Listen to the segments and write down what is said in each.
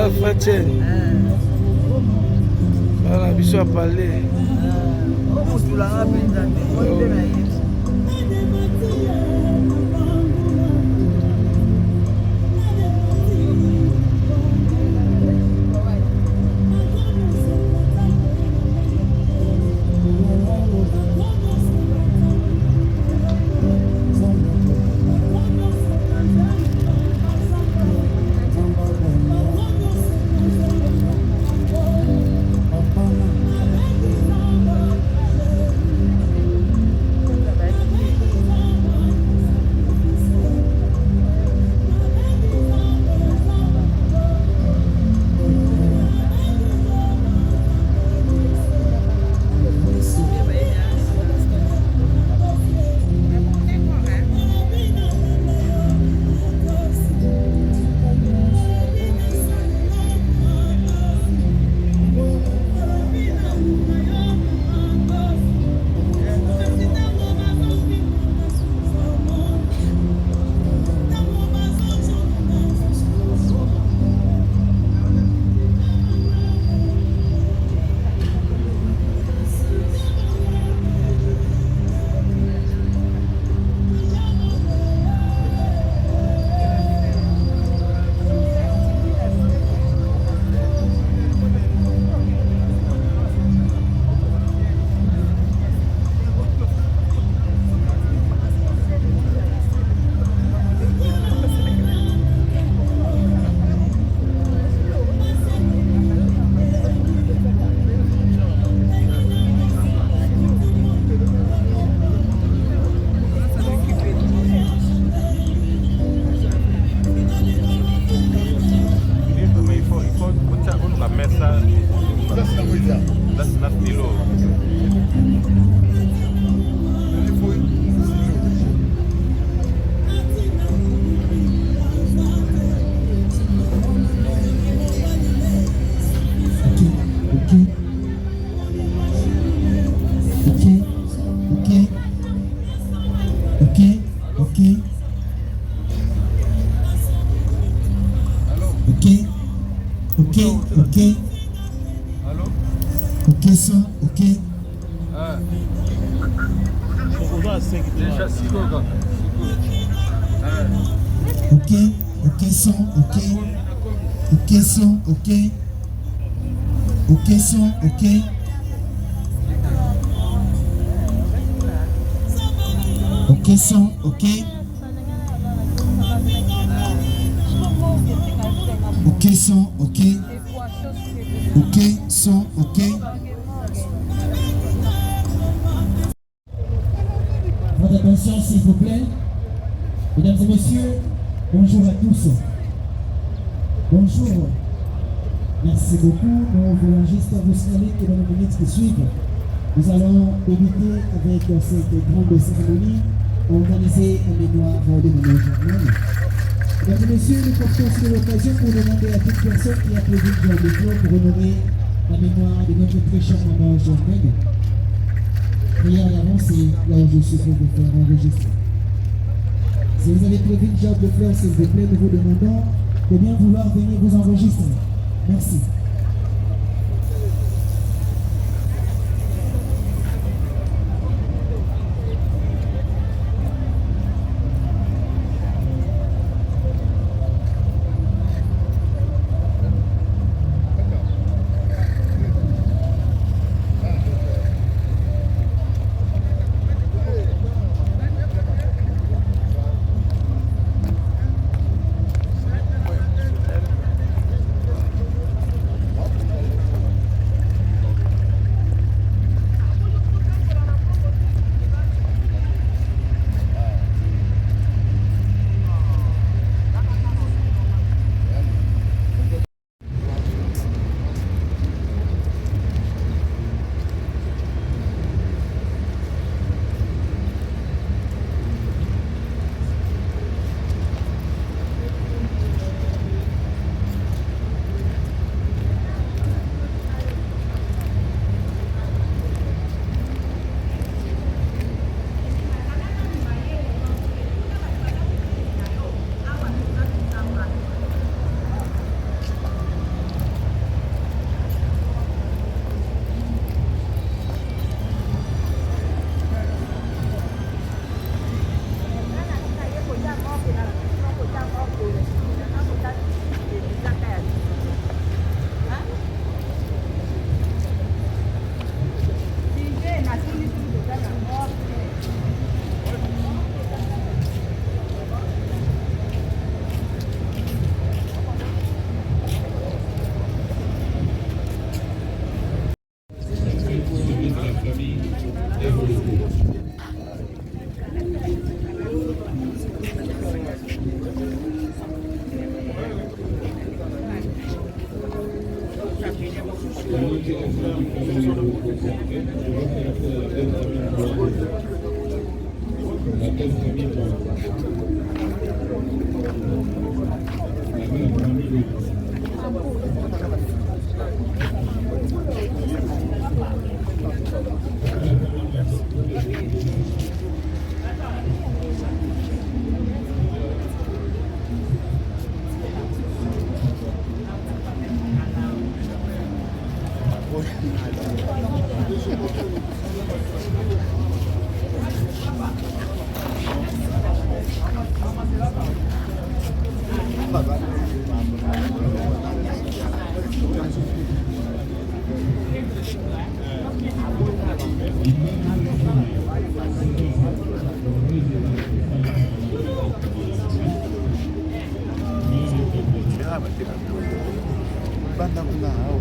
Alpha Chen. Voilà, biso a parlé. Votre attention s'il vous plaît. Mesdames et messieurs, bonjour à tous. Bonjour. Merci beaucoup. Nous voulons juste vous signaler que dans les minutes qui suivent, nous allons débuter avec cette grande cérémonie organisée en mémoire de Maman Germaine. Mesdames et messieurs, nous portons sur l'occasion pour demander à toute personne qui a prévu dans le club pour honorer la mémoire de notre très chère Maman Germaine. Prière d'avance et là où je suis pour vous faire enregistrer. Si vous avez prévu une job de fleurs, s'il vous plaît, nous vous demandons de bien vouloir venir vous enregistrer. Merci. Banda kuna hao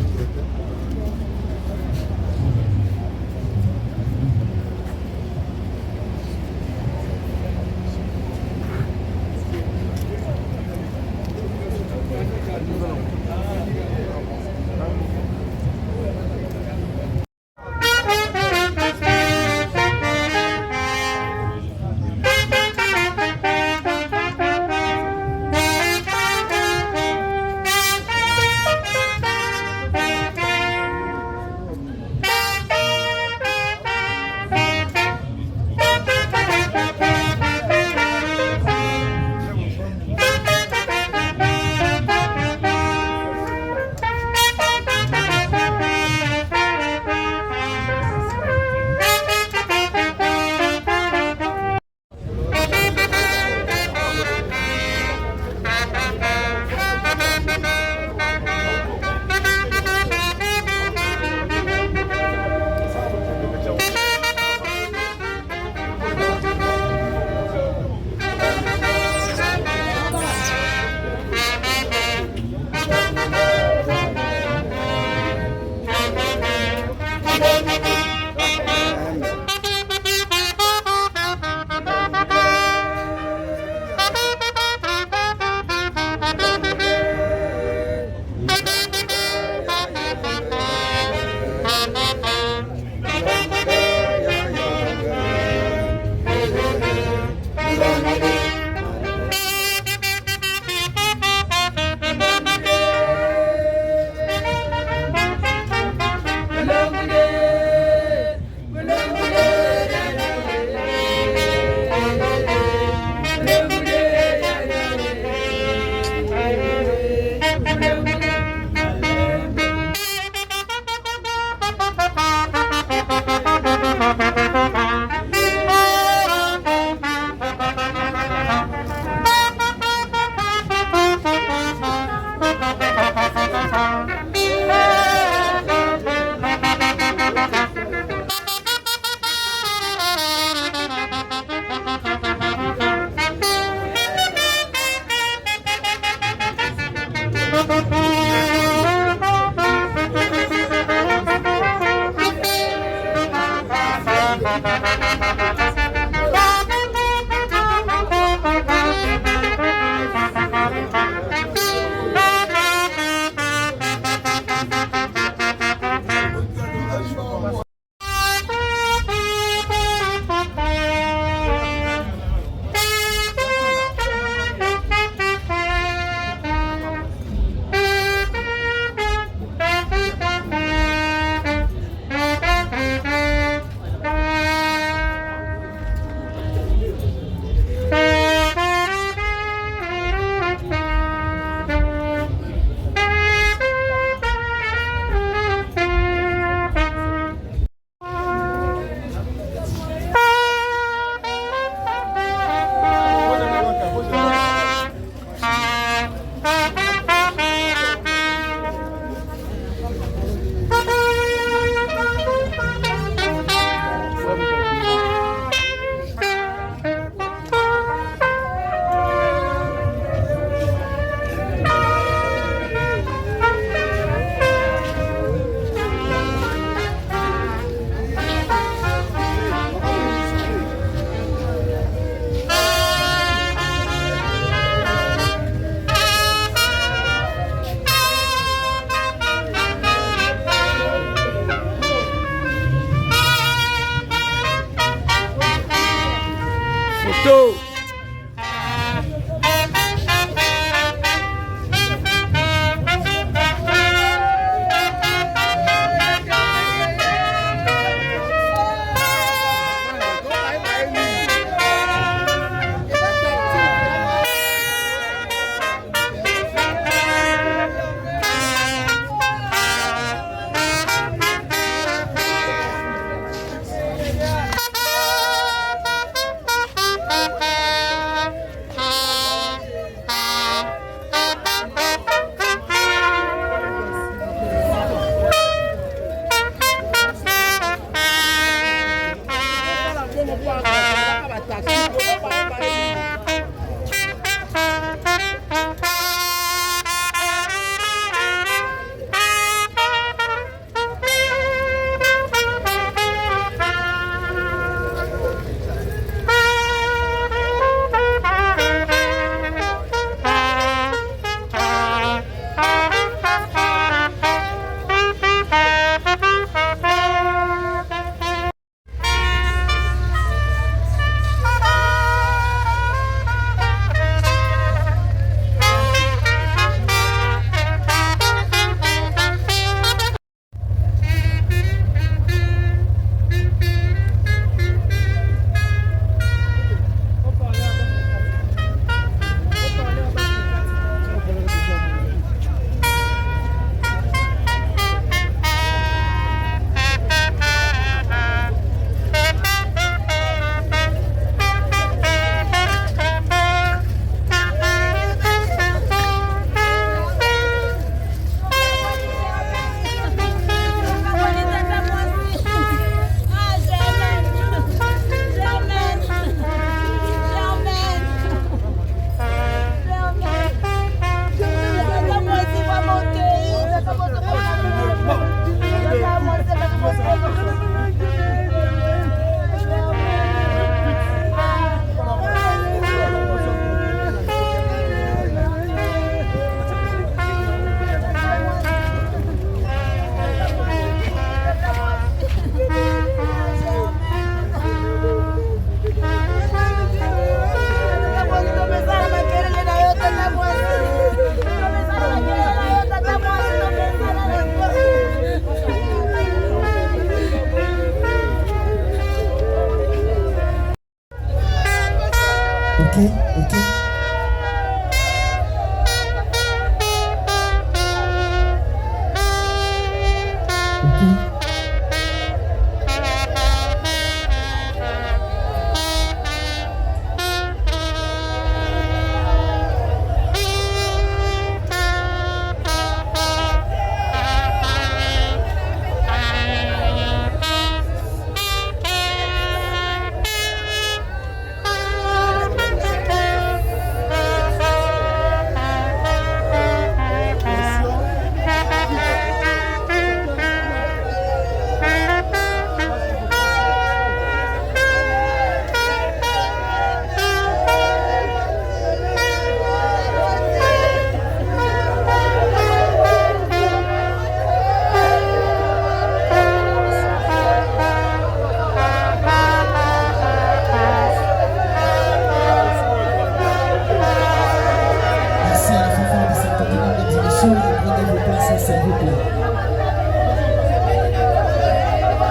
Merci, s'il vous plaît.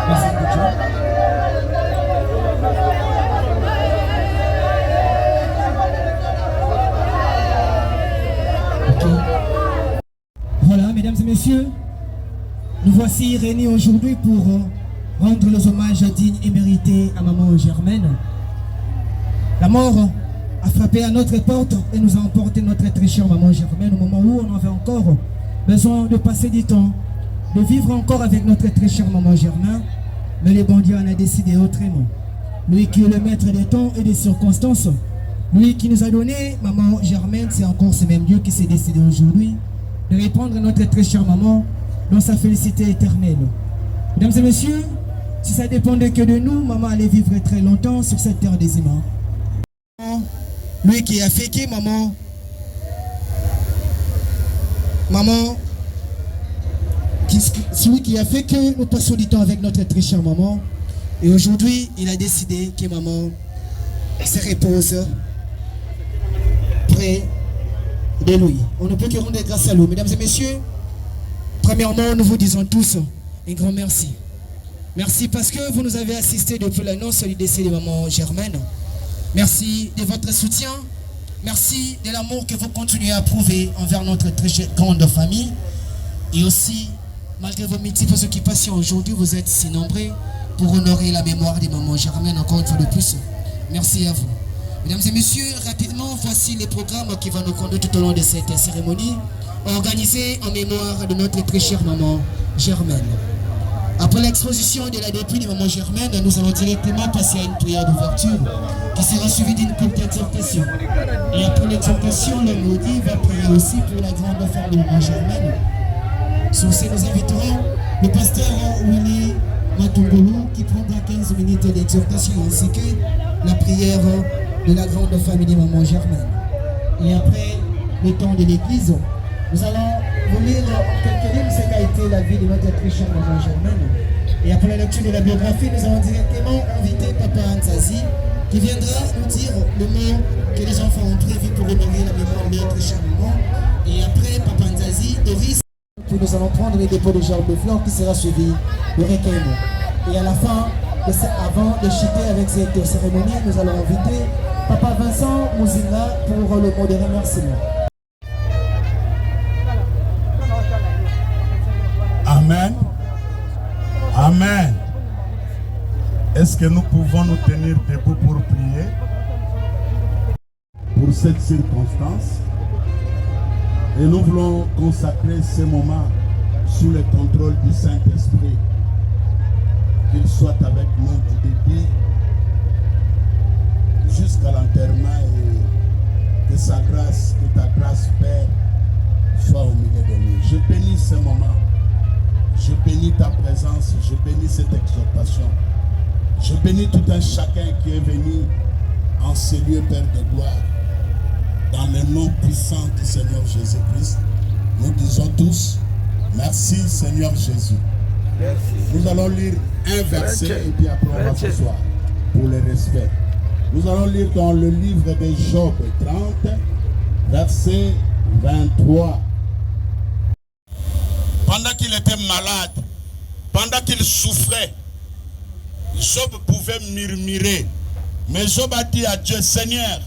Merci beaucoup. Ok. Voilà, mesdames et messieurs, nous voici réunis aujourd'hui pour rendre les hommages dignes et mérités à maman Germaine. La mort a frappé à notre porte et nous a emporté notre très chère maman Germaine au moment où on avait encore besoin de passer du temps, de vivre encore avec notre très chère maman Germaine. Mais le bon Dieu en a décidé autrement. Lui qui est le maître des temps et des circonstances, lui qui nous a donné maman Germaine, c'est encore ce même Dieu qui s'est décidé aujourd'hui de répondre à notre très chère maman dans sa félicité éternelle. Mesdames et messieurs, si ça dépendait que de nous, maman allait vivre très longtemps sur cette terre des humains. Lui qui a fait que maman, celui qui a fait que nous passions du temps avec notre très chère maman. Et aujourd'hui, il a décidé que maman se repose près de lui. On ne peut que rendre grâce à lui. Mesdames et messieurs, premièrement, nous vous disons tous un grand merci. Merci parce que vous nous avez assisté depuis l'annonce du décès de maman Germaine. Merci de votre soutien. Merci de l'amour que vous continuez à prouver envers notre très grande famille. Et aussi, malgré vos multiples occupations, aujourd'hui, vous êtes si nombreux pour honorer la mémoire de maman Germaine encore une fois de plus. Merci à vous. Mesdames et messieurs, rapidement, voici les programmes qui vont nous conduire tout au long de cette cérémonie organisée en mémoire de notre très chère maman Germaine. Après l'exposition de la dépouille de maman Germaine, nous allons directement passer à une prière d'ouverture qui sera suivie d'une courte exhortation. Et après l'exhortation, le maudit va prier aussi pour la grande femme de maman Germaine. Sur ce, nous inviterons le pasteur Willy Matungulu qui prendra 15 minutes d'exhortation ainsi que la prière de la grande famille de maman Germaine. Et après le temps de l'église, nous allons vous lire en quelques lignes ce qu'a été la vie de notre très chère maman Germaine. Et après la lecture de la biographie, nous allons directement inviter Papa Anzazi qui viendra nous dire le mot que les enfants ont prévu pour honorer la mémoire de notre chère maman. Et après Papa Anzazi, Doris. Puis nous allons prendre les dépôts de gerbes de fleurs qui sera suivi de requiem. Et à la fin, avant de chuter avec cette cérémonie, nous allons inviter Papa Vincent Mouzinga pour le mot de remerciement. Amen. Amen. Est-ce que nous pouvons nous tenir debout pour prier pour cette circonstance? Et nous voulons consacrer ce moment sous le contrôle du Saint-Esprit. Qu'il soit avec nous du début jusqu'à l'enterrement et que sa grâce, que ta grâce, Père, soit au milieu de nous. Je bénis ce moment. Je bénis ta présence. Je bénis cette exhortation. Je bénis tout un chacun qui est venu en ce lieu, Père de gloire. Dans le nom puissant du Seigneur Jésus-Christ, nous disons tous, merci Seigneur Jésus. Merci. Nous allons lire un verset et puis après on va s'asseoir pour le respect. Nous allons lire dans le livre de Job 30, verset 23. Pendant qu'il était malade, pendant qu'il souffrait, Job pouvait murmurer. Mais Job a dit à Dieu, Seigneur,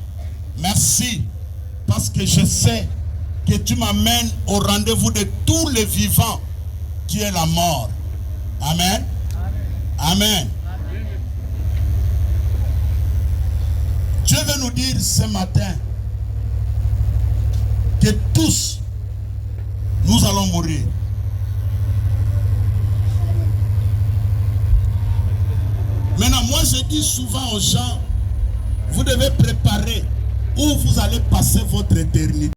merci. Parce que je sais que tu m'amènes au rendez-vous de tous les vivants, qui est la mort. Amen. Amen. Dieu veut nous dire ce matin que tous, nous allons mourir. Maintenant, moi je dis souvent aux gens, vous devez préparer où vous allez passer votre éternité.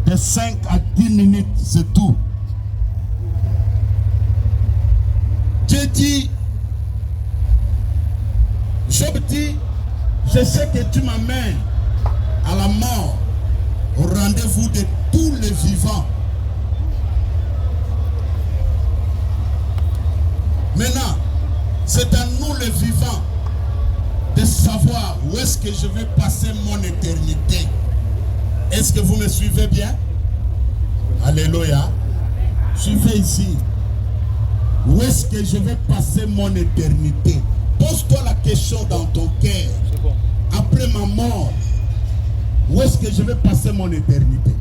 De 5 à 10 minutes, c'est tout. Dieu dit, Job dit, je sais que tu m'amènes à la mort, au rendez-vous de tous les vivants. Maintenant, c'est à nous les vivants de savoir où est-ce que je vais passer mon éternité. Est-ce que vous me suivez bien? Alléluia. Je vais ici. Où est-ce que je vais passer mon éternité? Pose-toi la question dans ton cœur. Après ma mort, où est-ce que je vais passer mon éternité?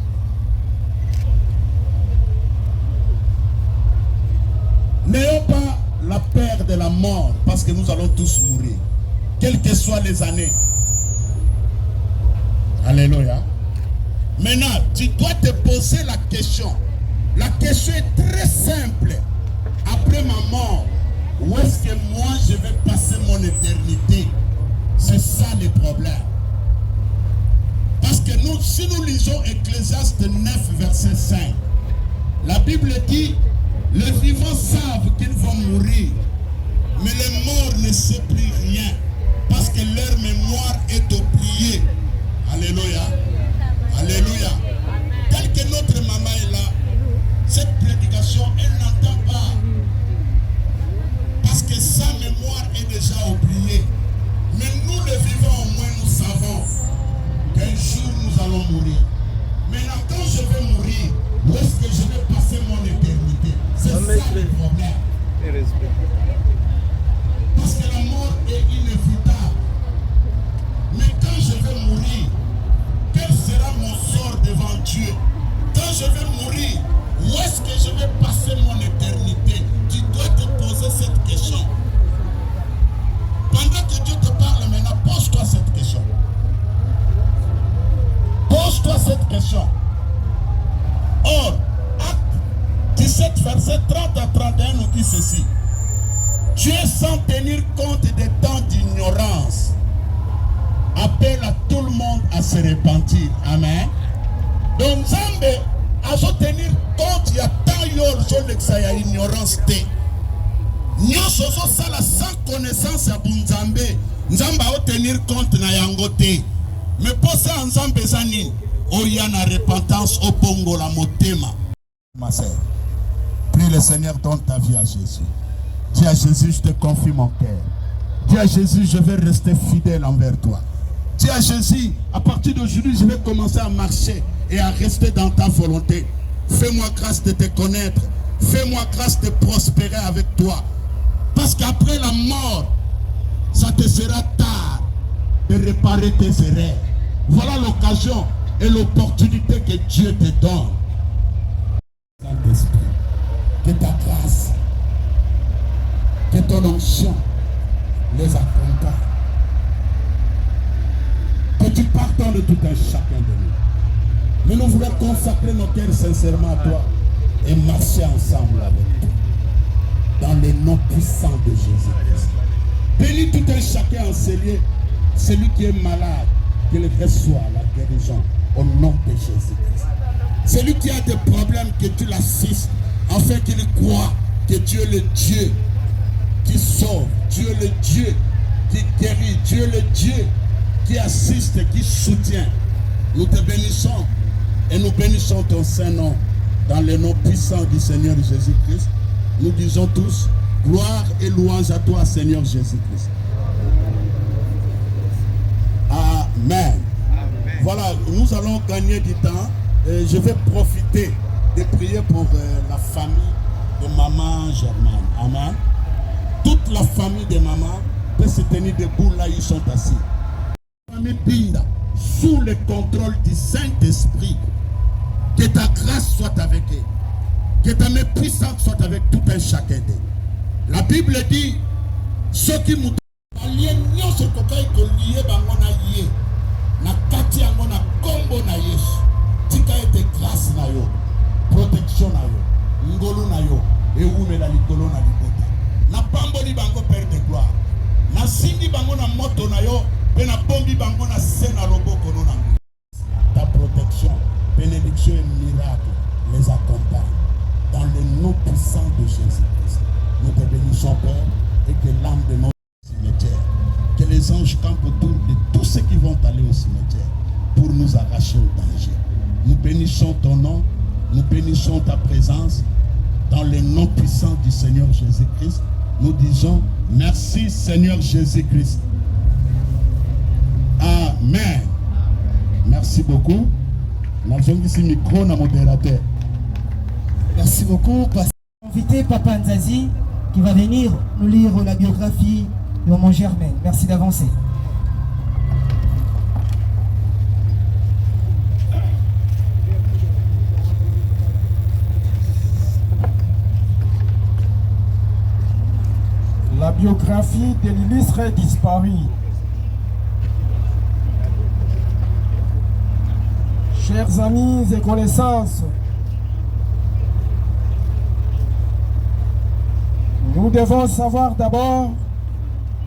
N'ayons pas la peur de la mort, parce que nous allons tous mourir, quelles que soient les années. Alléluia. Maintenant, tu dois te poser la question. La question est très simple. Après ma mort, où est-ce que moi je vais passer mon éternité? C'est ça le problème. Parce que nous, si nous lisons Ecclésiaste 9, verset 5, la Bible dit, les vivants savent qu'ils vont mourir, mais les morts ne savent plus rien, parce que leur mémoire est oubliée. Alléluia. Alléluia. Tel que notre maman est là, cette prédication, elle n'entend pas. Parce que sa mémoire est déjà oubliée. Mais nous, les vivants, au moins, nous savons qu'un jour, nous allons mourir. Maintenant, quand je vais mourir, où est-ce que je vais passer mon éternité? C'est ça le problème. Parce que la mort est inévitable. Mais quand je vais mourir, quel sera mon sort devant Dieu? Quand je vais mourir, où est-ce que je vais passer mon éternité? Tu dois te poser cette question. Pendant que Dieu te parle maintenant, pose-toi cette question. Pose-toi cette question. Or, Acte 17, verset 30 à 31 nous dit ceci. Dieu, sans tenir compte des temps d'ignorance, appelle à tout le monde à se repentir. Amen. Donc, Nzambe, à se tenir compte, il y a tant de ignorance. Nous sommes sans connaissance à Nzambe. Nzambe a tenir compte na yangote. Mais pour ça, Nzambe zani, oh y a na repentance au Pongo la motema. Ma sœur, prie le Seigneur, donne ta vie à Jésus. Dis à Jésus, je te confie mon cœur. Dis à Jésus, je vais rester fidèle envers toi. Dis à Jésus, à partir d'aujourd'hui, je vais commencer à marcher et à rester dans ta volonté. Fais-moi grâce de te connaître. Fais-moi grâce de prospérer avec toi. Parce qu'après la mort, ça te sera tard de réparer tes erreurs. Voilà l'occasion et l'opportunité que Dieu te donne. Saint-Esprit, que ta grâce, que ton onction les accompagne. Que tu pardonnes de tout un chacun de nous. Mais nous voulons consacrer nos cœurs sincèrement à toi et marcher ensemble avec toi. Dans le nom puissant de Jésus-Christ. Bénis tout un chacun en ces lieux. Celui qui est malade, qu'il reçoit la guérison au nom de Jésus-Christ. Celui qui a des problèmes, que tu l'assistes, afin qu'il croit que Dieu est le Dieu qui sauve, Dieu est le Dieu qui guérit, Dieu est le Dieu qui assiste, qui soutient. Nous te bénissons et nous bénissons ton Saint-Nom dans le nom puissant du Seigneur Jésus-Christ. Nous disons tous, gloire et louange à toi, Seigneur Jésus-Christ. Amen. Amen. Voilà, nous allons gagner du temps. Je vais profiter de prier pour la famille de maman Germaine. Amen. Toute la famille de maman peut se tenir debout là, ils sont assis. La famille Pinda, sous le contrôle du Saint-Esprit, que ta grâce soit avec eux. Que ta main puissante soit avec tout un chacun d'eux. La Bible dit, ceux qui m'ont allié, nous se cocaï que lié bangona yé, na kati angona kombo na yesu, tika ete grâce na yo, protection na yo, ngolo na yo, et oume la likolo na libota. Na pambo li bango père de gloire. Na sindi bango na moto na yo, pe na bombi bango na sena loboko no na. Ta protection, bénédiction et miracle les accompagnent. Dans le nom puissant de Jésus-Christ, nous te bénissons, Père, et que l'âme de notre cimetière, que les anges campent autour de tous ceux qui vont aller au cimetière pour nous arracher au danger. Nous bénissons ton nom, nous bénissons ta présence, dans le nom puissant du Seigneur Jésus-Christ. Nous disons merci, Seigneur Jésus-Christ. Amen. Merci beaucoup. Nous avons ici le micro, na modérateur. Merci beaucoup. Invité Papa Nzazi qui va venir nous lire la biographie de maman Germaine. Merci d'avancer. La biographie de l'illustre disparu. Chers amis et connaissances, nous devons savoir d'abord,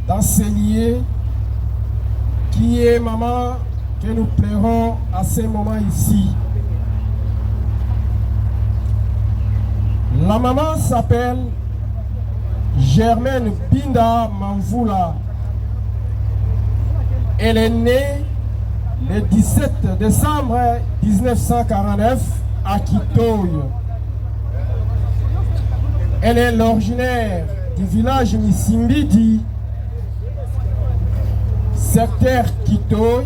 dans ces lieux, qui est maman que nous pleurons à ce moment ici. La maman s'appelle Germaine Binda Manvoula. Elle est née le 17 décembre 1949 à Kitoy. Elle est l'originaire du village Misimbidi, secteur Kitoy,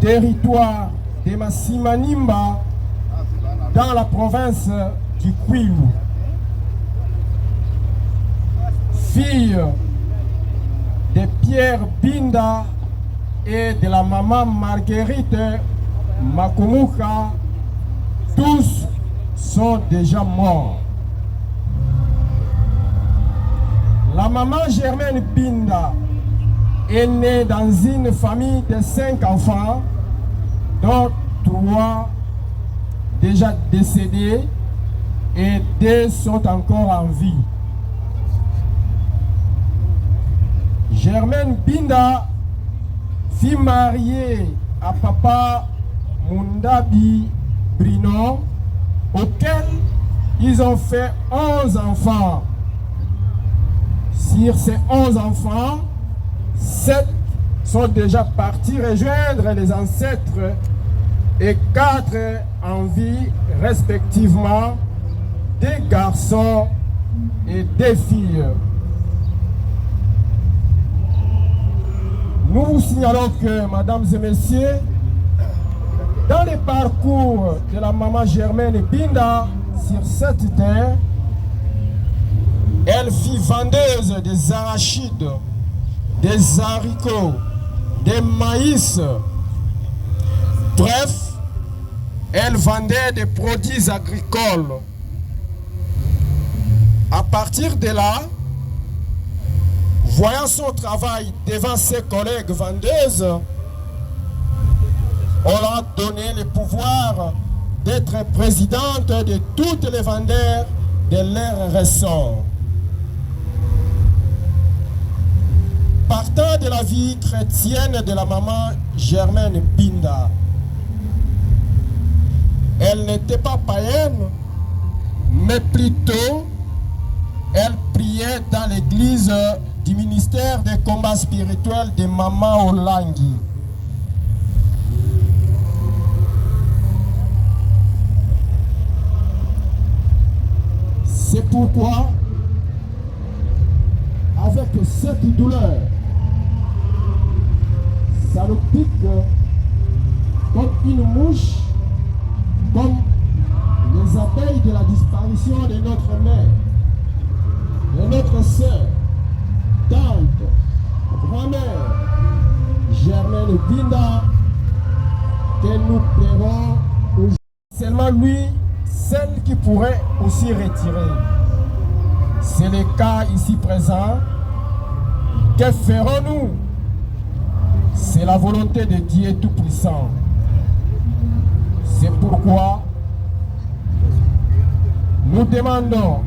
territoire de Masimanimba, dans la province du Kwilu. Fille de Pierre Binda et de la maman Marguerite Makumuka, tous sont déjà morts. La maman Germaine Binda est née dans une famille de 5 enfants, dont 3 déjà décédés et 2 sont encore en vie. Germaine Binda fut mariée à papa Mundabi Brino, auquel ils ont fait 11 enfants. Sur ces 11 enfants, 7 sont déjà partis rejoindre les ancêtres et 4 en vie respectivement, 2 garçons et 2 filles. Nous vous signalons que, mesdames et messieurs, dans le parcours de la maman Germaine Binda sur cette terre, elle fut vendeuse des arachides, des haricots, des maïs. Bref, elle vendait des produits agricoles. À partir de là, voyant son travail devant ses collègues vendeuses, on leur a donné le pouvoir d'être présidente de toutes les vendeurs de leur ressort. Partant de la vie chrétienne de la maman Germaine Binda, elle n'était pas païenne, mais plutôt elle priait dans l'église du ministère des combats spirituels de Maman Olangi. C'est pourquoi, avec cette douleur, ça nous pique comme une mouche, comme les abeilles de la disparition de notre mère, de notre sœur, tante, grand-mère, Germaine Binda, que nous pleurons aujourd'hui. Seulement lui, celle qui pourrait aussi retirer. C'est le cas ici présent. Que ferons-nous? C'est la volonté de Dieu Tout-Puissant. C'est pourquoi nous demandons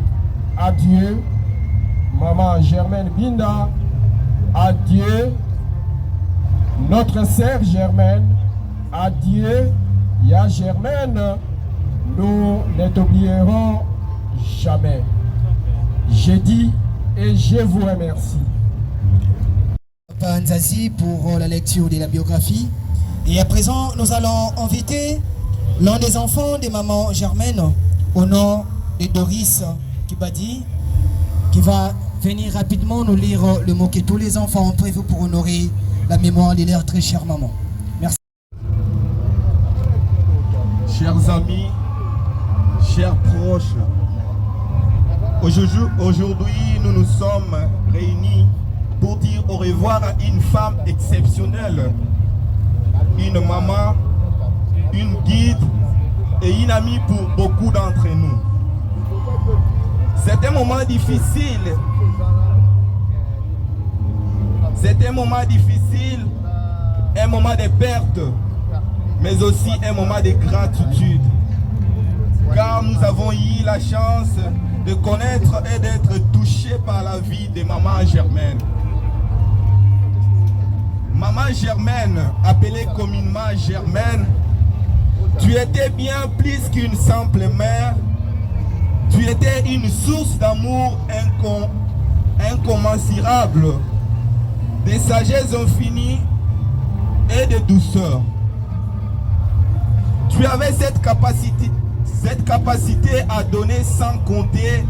à Dieu, maman Germaine Binda, à Dieu, notre sœur Germaine, à Dieu et à Germaine, nous ne t'oublierons jamais. Je dis et je vous remercie. Papa Nzazi pour la lecture de la biographie. Et à présent, nous allons inviter l'un des enfants de maman Germaine, au nom de Doris Kibadi, qui va venir rapidement nous lire le mot que tous les enfants ont prévu pour honorer la mémoire de leur très chère maman. Merci. Chers amis, chers proches, aujourd'hui nous nous sommes réunis pour dire au revoir à une femme exceptionnelle, une maman, une guide et une amie pour beaucoup d'entre nous. C'est un moment difficile. C'est un moment difficile, un moment de perte, mais aussi un moment de gratitude. Car nous avons eu la chance de connaître et d'être touchés par la vie de Maman Germaine. Maman Germaine, appelée communément Germaine, tu étais bien plus qu'une simple mère. Tu étais une source d'amour incommensurable, de sagesse infinie et de douceur. Tu avais cette capacité à donner sans compter,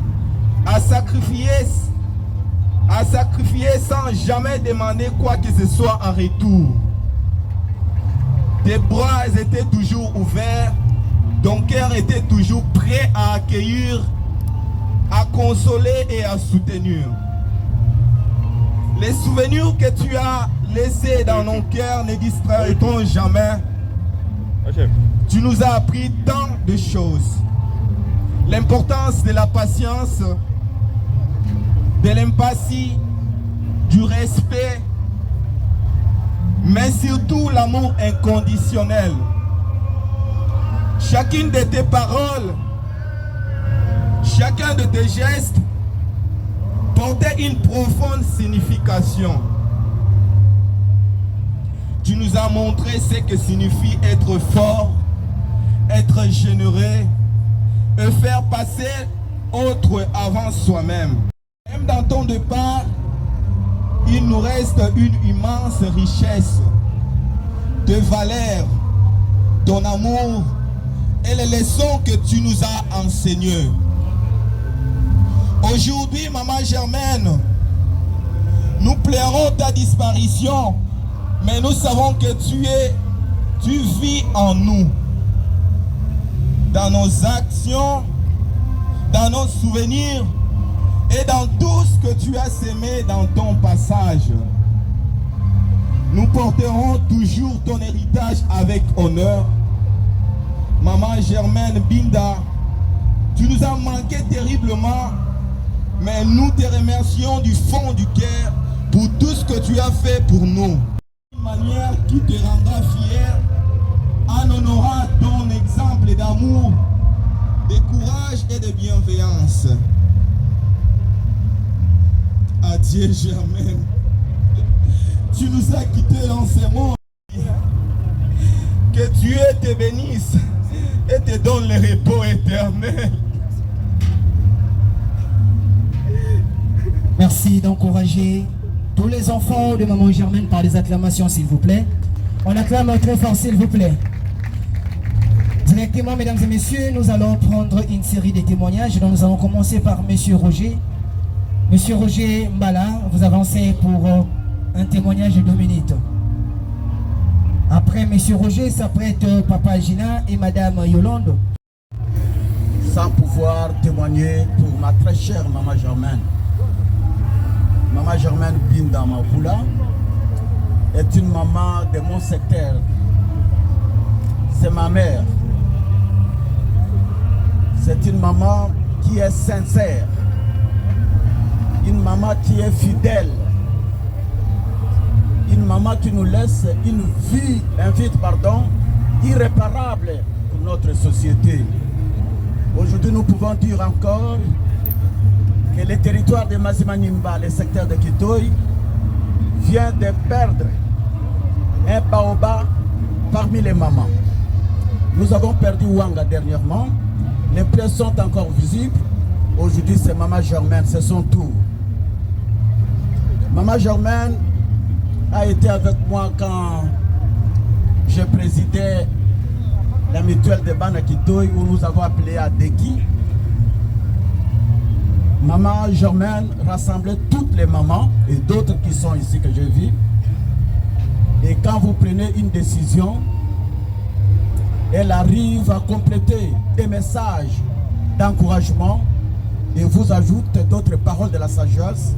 à sacrifier sans jamais demander quoi que ce soit en retour. Tes bras étaient toujours ouverts, ton cœur était toujours prêt à accueillir, à consoler et à soutenir. Les souvenirs que tu as laissés dans nos cœurs ne disparaîtront jamais. Tu nous as appris tant de choses. L'importance de la patience, de l'empathie, du respect, mais surtout l'amour inconditionnel. Chacune de tes paroles, chacun de tes gestes portait une profonde signification. Tu nous as montré ce que signifie être fort, être généreux et faire passer autre avant soi-même. Même dans ton départ, il nous reste une immense richesse de valeurs, ton amour et les leçons que tu nous as enseignées. Aujourd'hui, Maman Germaine, nous pleurons ta disparition, mais nous savons que tu vis en nous, dans nos actions, dans nos souvenirs et dans tout ce que tu as sémé dans ton passage. Nous porterons toujours ton héritage avec honneur. Maman Germaine Binda, tu nous as manqué terriblement, mais nous te remercions du fond du cœur pour tout ce que tu as fait pour nous. Une manière qui te rendra fier en honorant ton exemple d'amour, de courage et de bienveillance. Adieu Germaine, tu nous as quittés dans ce monde. Que Dieu te bénisse et te donne le repos éternel. Merci d'encourager tous les enfants de Maman Germaine par des acclamations, s'il vous plaît. On acclame très fort, s'il vous plaît. Directement, mesdames et messieurs, nous allons prendre une série de témoignages. Donc nous allons commencer par Monsieur Roger. Monsieur Roger Mbala, vous avancez pour un témoignage de 2 minutes. Après Monsieur Roger, s'apprête Papa Gina et Madame Yolande. Sans pouvoir témoigner pour ma très chère Maman Germaine. Maman Germaine Binda Mapoula est une maman de mon secteur. C'est ma mère. C'est une maman qui est sincère. Une maman qui est fidèle. Une maman qui nous laisse une vie, irréparable pour notre société. Aujourd'hui, nous pouvons dire encore que le territoire de Mazimanimba, le secteur de Kitoy, vient de perdre un baobab parmi les mamans. Nous avons perdu Wanga dernièrement. Les plaies sont encore visibles. Aujourd'hui, c'est Maman Germaine, c'est son tour. Maman Germaine a été avec moi quand je présidais la mutuelle de Banakitoy, où nous avons appelé à Deki. Maman Germaine rassemblait toutes les mamans et d'autres qui sont ici que je vis. Et quand vous prenez une décision, elle arrive à compléter des messages d'encouragement et vous ajoute d'autres paroles de la sagesse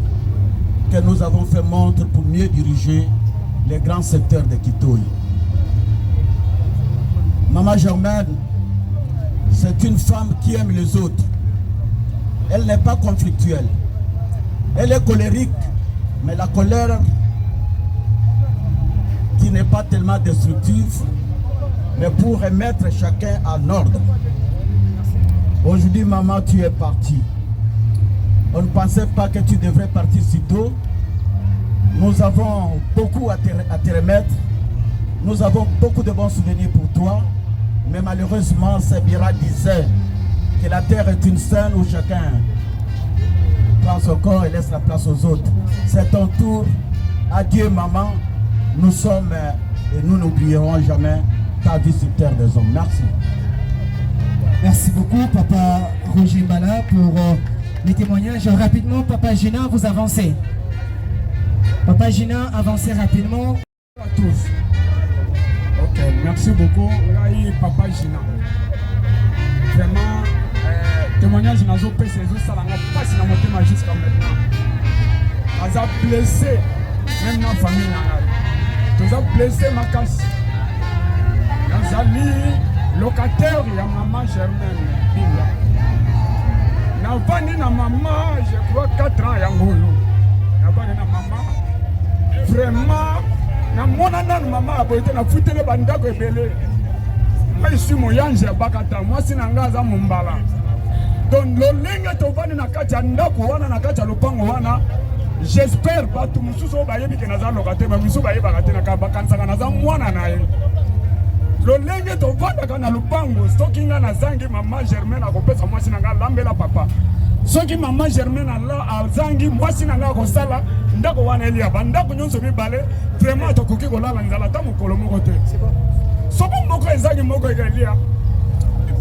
que nous avons fait montre pour mieux diriger les grands secteurs de Kitoi. Maman Germaine, c'est une femme qui aime les autres. Elle n'est pas conflictuelle. Elle est colérique, mais la colère qui n'est pas tellement destructive, mais pour remettre chacun en ordre. Aujourd'hui, maman, tu es partie. On ne pensait pas que tu devrais partir si tôt. Nous avons beaucoup à te remettre. Nous avons beaucoup de bons souvenirs pour toi. Mais malheureusement, Sebira disait que la terre est une scène où chacun prend son corps et laisse la place aux autres. C'est ton tour. Adieu, maman. Nous sommes et nous n'oublierons jamais ta vie sur terre des hommes. Merci. Merci beaucoup, Papa Roger Mbala, pour les témoignages. Rapidement, Papa Gina, vous avancez. Papa Gina, avancez rapidement. À tous. Ok, merci beaucoup. Papa Gina. Vraiment, témoignage dans nos pays, c'est ça, on passe dans mon thème jusqu'à maintenant. On a blessé, même dans la famille. On a blessé ma casse. On a mis locataire, il y a maman Germaine. On a vendu na maman, je crois 4 ans, il y a Ngolo. On a vendu na maman. Vraiment, na mona na maman a boité na fouté le bandako ebele. Moi je suis moyanje ya bakata, moi si nangaza mumbala. Donc lolenga to vani na kati ya ndako wana na kati ya lupango wana. J'espère pas tout mususu bayebi ke naza lokate mais mususu bayeba kate na kabakansa na za mwana na ye. Lolenga to vanda kana lupango stokinga na zangi maman Germaine akopesa moi si nanga lambela papa. Soki maman Germaine a zangi moi si nanga ko sala ndako wana elia bandako nyonso mibale vraiment tokoki kolala nzala ta mokolo moko te. Soko moko ezangi moko elia.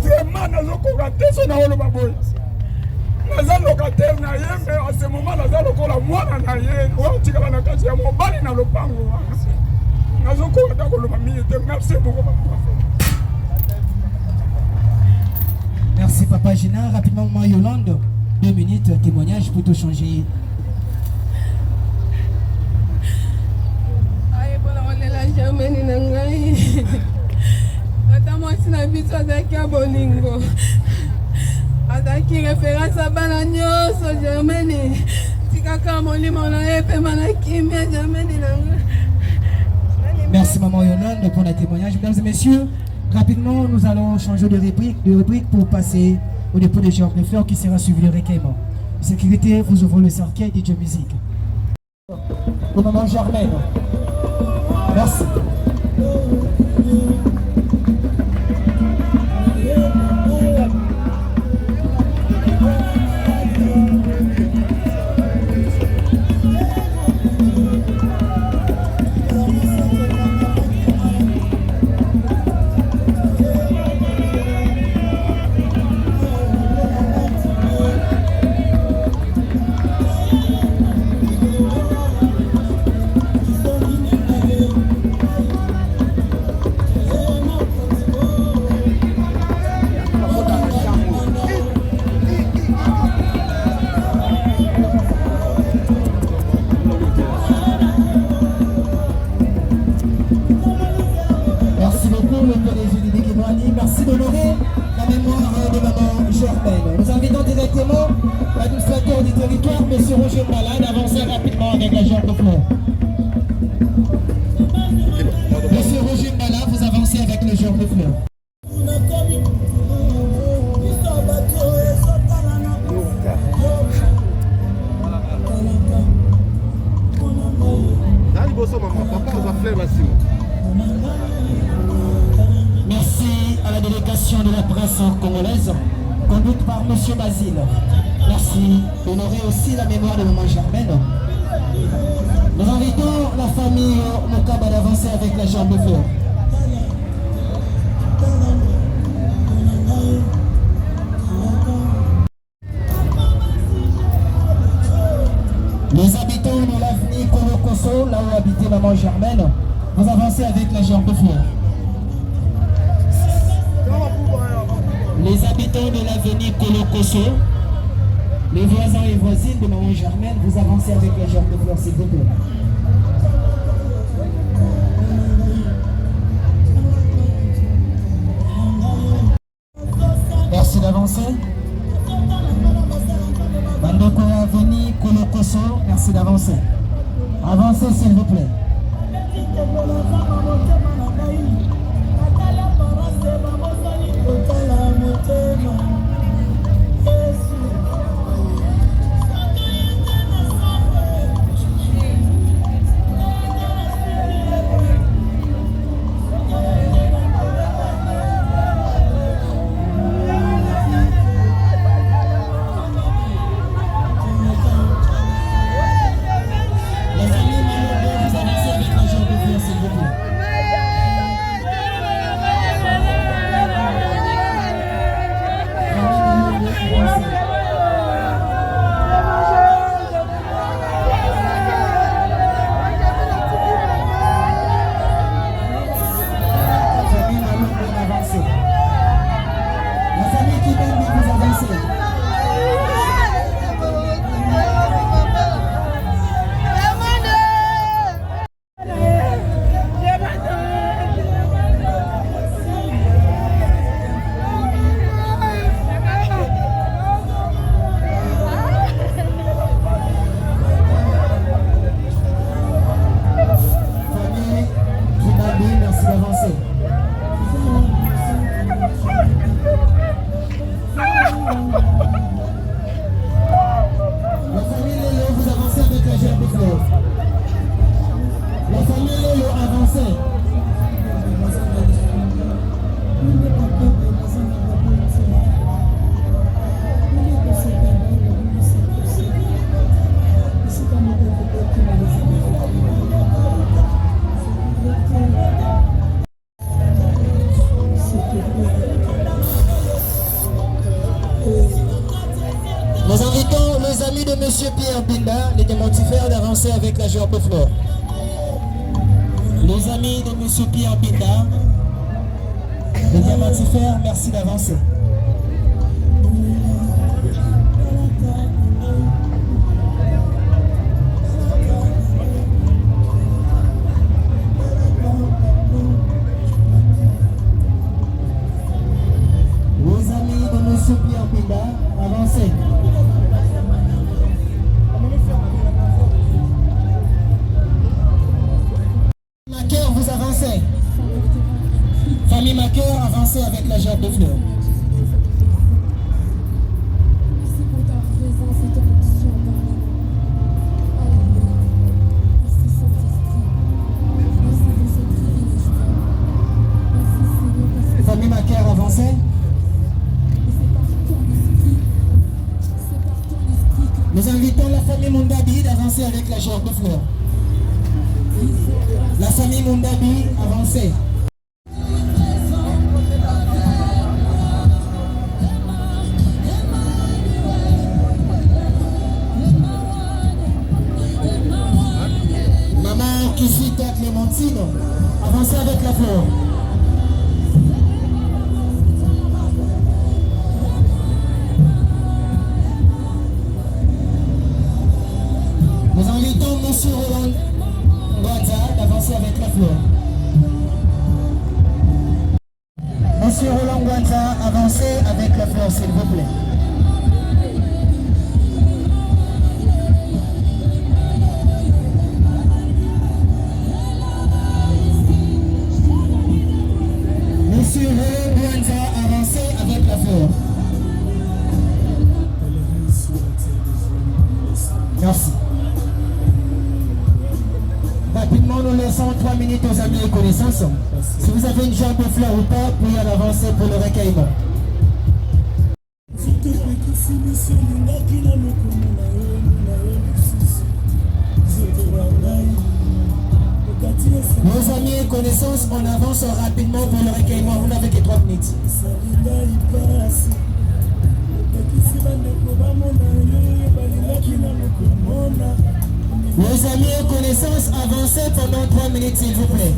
Vraiment nazokoka te so na oloba boy. Naza locataire na ye mais à ce moment naza lokola mwana na ye otikala na kati ya mobali na lopango wana. Nazokoka ta koloba mingi te. Merci beaucoup. Merci Papa Gina. Rapidement, Maman Yolande, 2 minutes, témoignage pour tout changer. Germaine nangai ata mwasi na biso azalaki ya bolingo azalaki référence ya bana nyonso Germaine tikaka molimo na ye pema na kimia Germaine nangai. Merci Maman Yolande pour le témoignage. Mesdames et messieurs, rapidement nous allons changer de rubrique pour passer au dépôt de Georges Lefleur qui sera suivi de recueillement. Sécurité, vous ouvrez le cercueil DJ Musique. Pour Maman Germaine. Merci. Merci d'honorer la mémoire de Maman Germaine. Nous invitons directement l'administrateur du territoire, M. Roger Mbala, d'avancer rapidement avec la gerbe de fleurs. M. Roger Mbala, vous avancez avec le gerbe de fleurs. Merci à la délégation de la presse congolaise, conduite par M. Basile. Merci d'honorer aussi la mémoire de Maman Germaine. Nous invitons la famille Mokaba d'avancer avec la jambe de fleur. Les habitants de l'avenue Kolokoso, là où habitait Maman Germaine, vous avancez avec la jambe de fleur. les habitants de l'avenue Kolokoso, les voisins et voisines de Maman Germaine, vous avancez avec la gerbe de fleurs, s'il vous plaît. Merci d'avancer. Bandoko Avenue Kolokoso, merci d'avancer. Avancez s'il vous plaît. Nous invitons les amis de M. Pierre Binda, les démontifères, d'avancer avec la gerbe de fleurs. Les amis de M. Pierre Binda, les démontifères, merci d'avancer. Les amis de M. Pierre Binda, avancez. Maqueur, vous avancez. Famille Maqueur, avancez avec la gerbe de fleurs. Merci pour ta présence et ton action dans nous. Alléluia. Merci Saint-Esprit. Merci de ce privilège. Merci Seigneur parce que Famille Maqueur, avancez. c'est par ton esprit. C'est par ton esprit que Nous invitons la famille Mundabi d'avancer avec la gerbe de fleurs. La famille Mundabi, avancez. Maman Kisita Clémentine, avancez avec la fleur. Nous invitons M. Roland Guanza d'avancer avec la fleur. Monsieur Roland Guanza, avancez avec la fleur, s'il vous plaît. Monsieur Roland Guanza, avancez avec la fleur. Merci. Rapidement, nous laissons 3 minutes aux amis et connaissances. Si vous avez une gerbe de fleurs ou pas, puis à l'avancer pour le recueillement. Nos amis et connaissances, on avance rapidement pour le recueillement. Vous n'avez que 3 minutes. Les amis et connaissances, avancez pendant 3 minutes s'il vous plaît.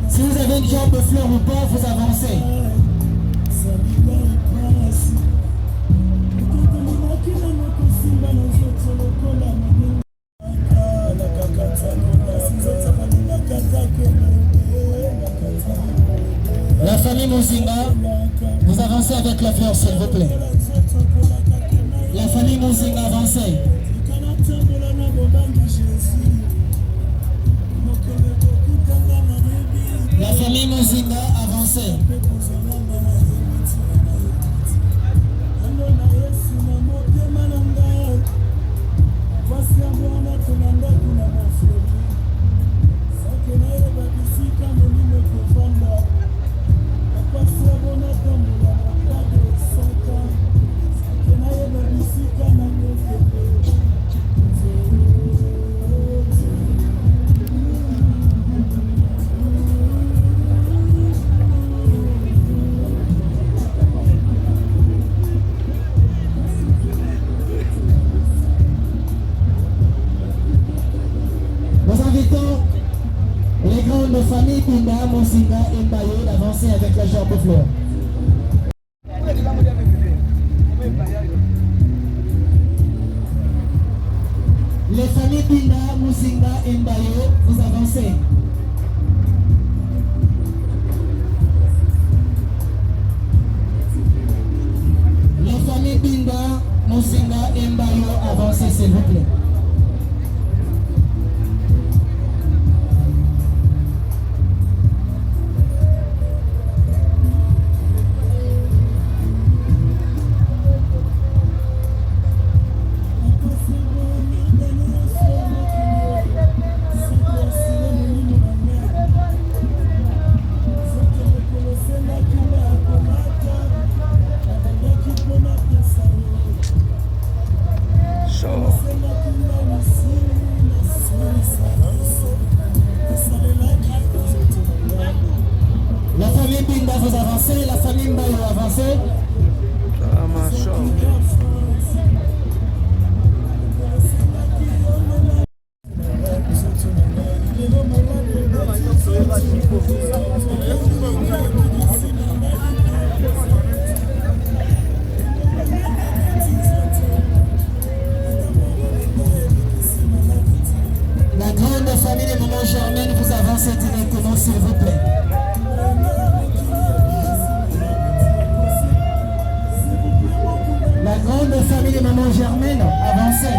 Si vous avez une gerbe de fleurs ou pas, vous avancez. vous plaît. La famille Mozinga avancez. La famille Mozinga avancez. Les grandes familles Pinda, Mozinga et Mbayo d'avancer avec la jambe fleur. Les familles Pinda, Mozinga et Mbayo, vous avancez. Les familles Pinda, Mozinga et Mbayo, avancez s'il vous plaît. La famille Pinda, vous avancez, la famille Mbayo avancez. La grande famille de Maman Germaine, vous avancez directement s'il vous plaît. La grande famille de Maman Germaine, avancez.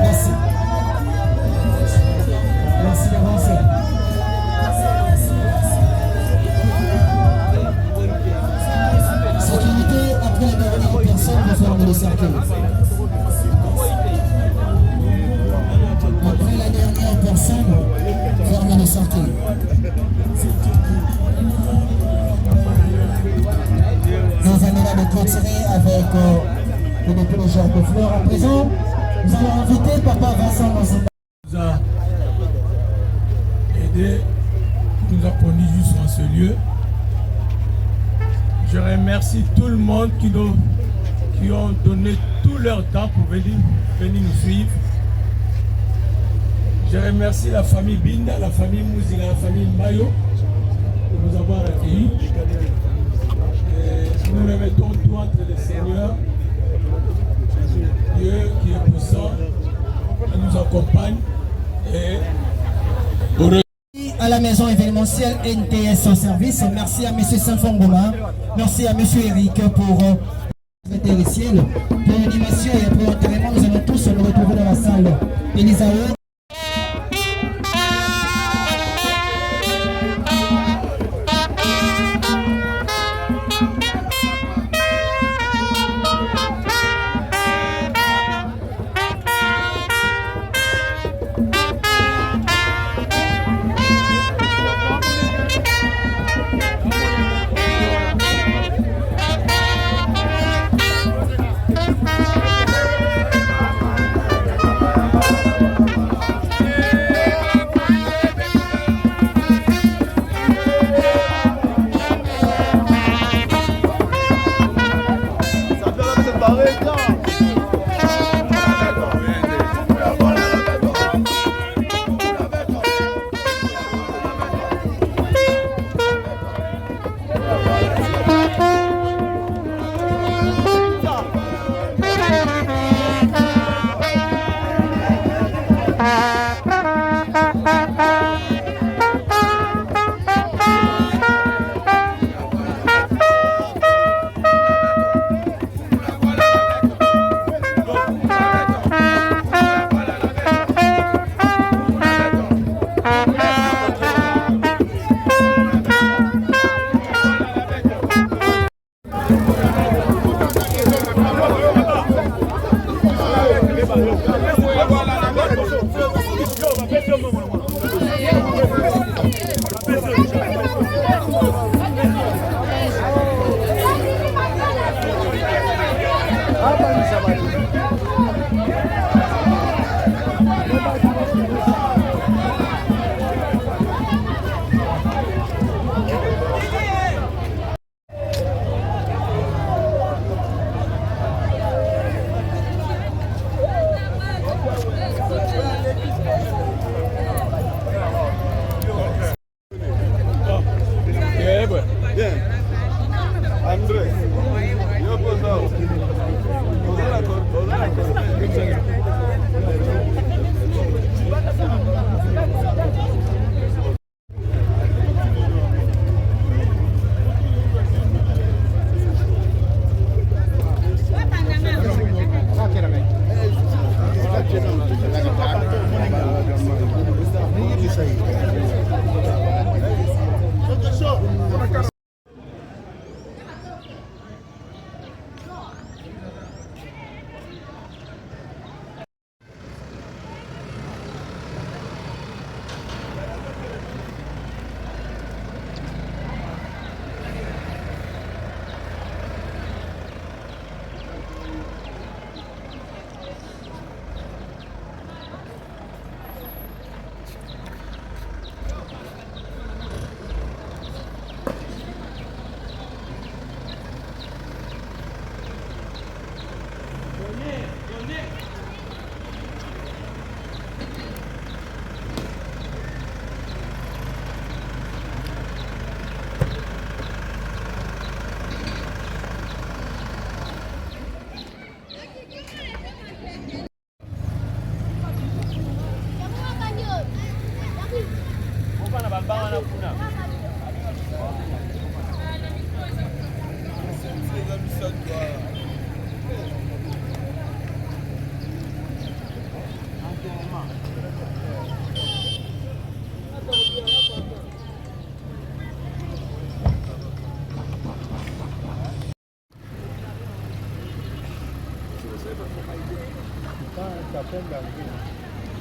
Merci. Merci d'avancer. Sécurité, après la dernière personne, vous fermez le cercle. Après la dernière personne, fermez le cercle. Nous allons de clôturer avec le dépôt de Georges de Fleur. À présent, nous allons inviter Papa Vincent Mozinga. Nous a aidé, qui nous a conduits jusqu'à ce lieu. Je remercie tout le monde qui ont donné tout leur temps pour venir nous suivre. Je remercie la famille Binda, la famille Mouzila, la famille Mbayo de nous avoir accueillis. Et nous remettons tout entre les seigneurs, Dieu qui est puissant, qui nous accompagne. Et à la maison événementielle NTS en service. Merci à M. Saint-Fongola. Merci à M. Eric pour le ciel. Pour l'animation et pour l'enterrement, nous allons tous nous retrouver dans la salle. Elisabeth.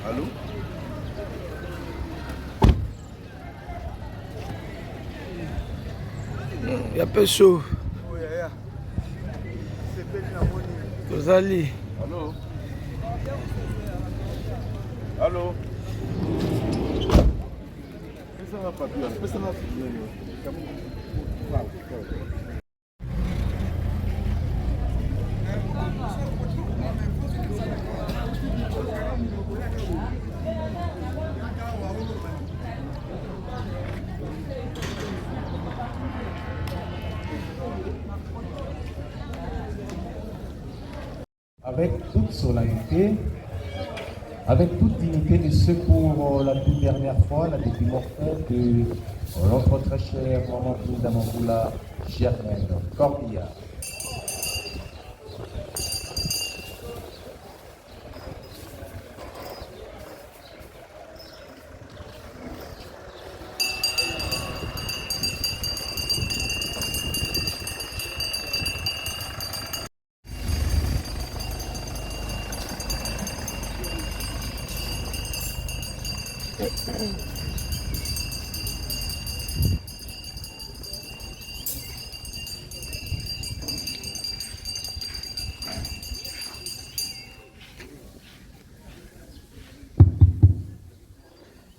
Allô? Il y a peu chaud. Rosali. Allô? Allô? Pesa na papia, pesa na avec toute solennité, avec toute dignité de ce pour la toute dernière fois, la début mortelle de notre très cher maman Binda Mavula Germaine Corbillard.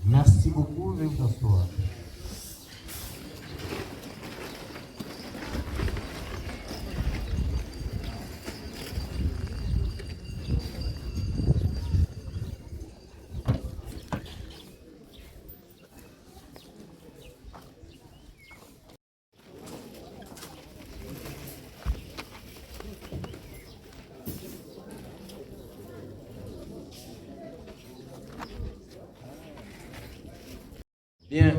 Merci beaucoup, veuillez vous asseoir. Bien,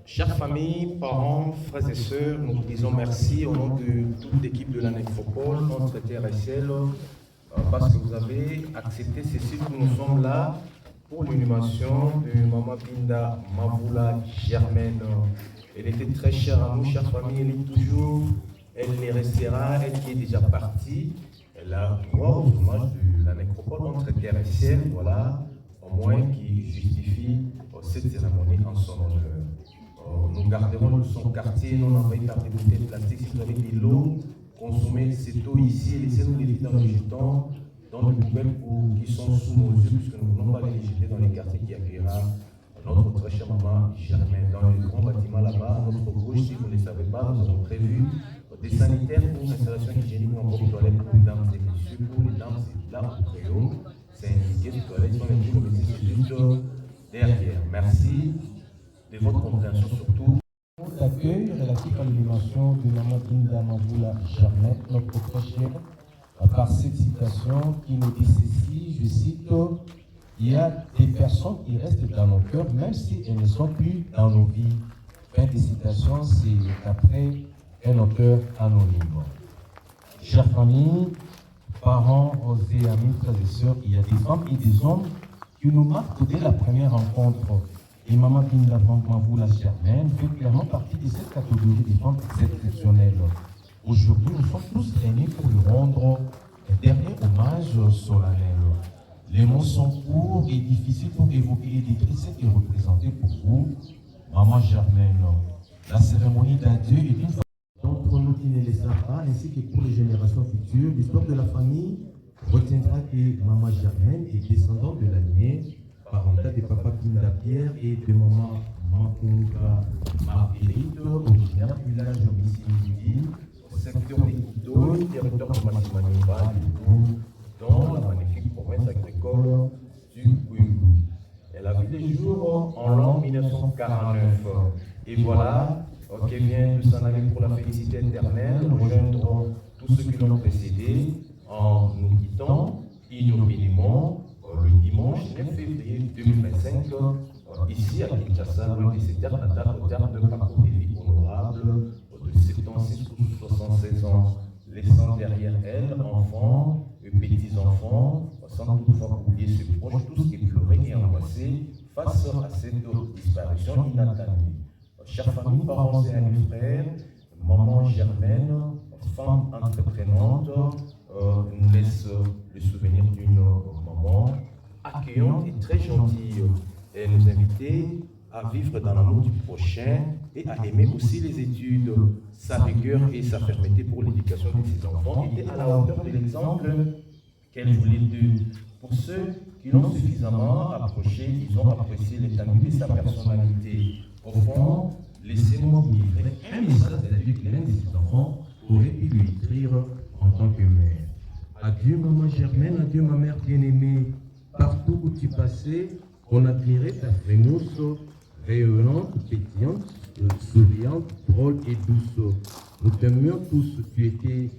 chère famille, parents, frères et sœurs, nous vous disons merci au nom de toute l'équipe de la Nécropole, notre TRSL, parce que vous avez accepté ceci, que nous sommes là pour l'inhumation de Maman Binda Mavula Germaine. Elle était très chère à nous, chère famille, elle est toujours, elle les restera, elle qui est déjà partie. Elle a droit aux hommages de la Nécropole, notre TRSL, voilà, au moins qui justifie cette cérémonie en son honneur. Nous garderons son quartier, non envahi par des bouteilles plastiques. Si vous avez de l'eau, consommez cette eau ici et laissez-nous les dans les jetons, dans les poubelles qui sont sous nos yeux, puisque nous ne voulons pas les jeter dans les quartiers qui accueillera notre très chère maman Germaine. Dans le grand bâtiment là-bas, notre gauche, si vous ne le savez pas, nous avons prévu des sanitaires pour l'installation hygiénique en propre toilette pour les dames et messieurs, pour les dames et là au crayon. C'est indiqué, les toilettes sont les plus messieurs, c'est juste derrière. Merci de votre compréhension surtout. Pour l'accueil relatif à l'inhumation de Maman Binda Mavula Germaine, notre très chère, par cette citation qui nous dit ceci, je cite, il y a des personnes qui restent dans nos cœurs, même si elles ne sont plus dans nos vies. Fin de citation, c'est après un auteur anonyme. Chère famille, parents et amis, frères et sœurs, il y a des femmes et des hommes qui nous marquent dès la première rencontre. Et Maman Binda Mavula Germaine fait clairement partie de cette catégorie des femmes exceptionnelles. Aujourd'hui, nous sommes tous réunis pour lui rendre un dernier hommage solennel. Les mots sont courts et difficiles pour évoquer et décrire ce qui est représenté pour vous, Maman Germaine. La cérémonie d'adieu est une d'entre nous qui ne les savent pas, ainsi que pour les générations futures. L'histoire de la famille retiendra que Maman Germaine est descendante de la lignée parentale de Papa Binda Pierre et de Maman Mankounga Marguerite, originaire du village de Missy, au secteur des Kido, territoire de Massimaniba, dans la magnifique province agricole du Kouyoulou. Elle a vu les jours en l'an 1949. Et voilà, qu'elle vient de s'en aller pour la félicité éternelle, rejoindre tous ceux qui l'ont précédé en nous quittant ignominieusement le dimanche 9 février 2025 ici à Kinshasa, loin de ses terres natales, au terme d'un parcours de vie honorable de 76 ou 76 ans, laissant derrière elle enfants et petits-enfants, sans toutefois oublier ses proches, tous éplorés et angoissés face à cette disparition inattendue. Chère famille, parents et amis frères, maman Germaine, femme entreprenante, nous laisse le souvenir d'une maman accueillante et très gentille. Elle nous invitait à vivre dans l'amour du prochain et à aimer aussi les études. Sa rigueur et sa fermeté pour l'éducation de ses enfants étaient à la hauteur de l'exemple qu'elle voulait d'eux. Pour ceux qui l'ont suffisamment approché, ils ont apprécié l'étendue de sa personnalité. Au fond, laissez-moi vous livrer un message d'adieu que l'un de ses enfants aurait pu lui écrire en tant que mère. Adieu maman Germaine, adieu ma mère bien-aimée. Partout où tu passais, on admirait ta frémousse rayonnante, pétillante, souriante, drôle et douce. Nous t'aimions tous, tu étais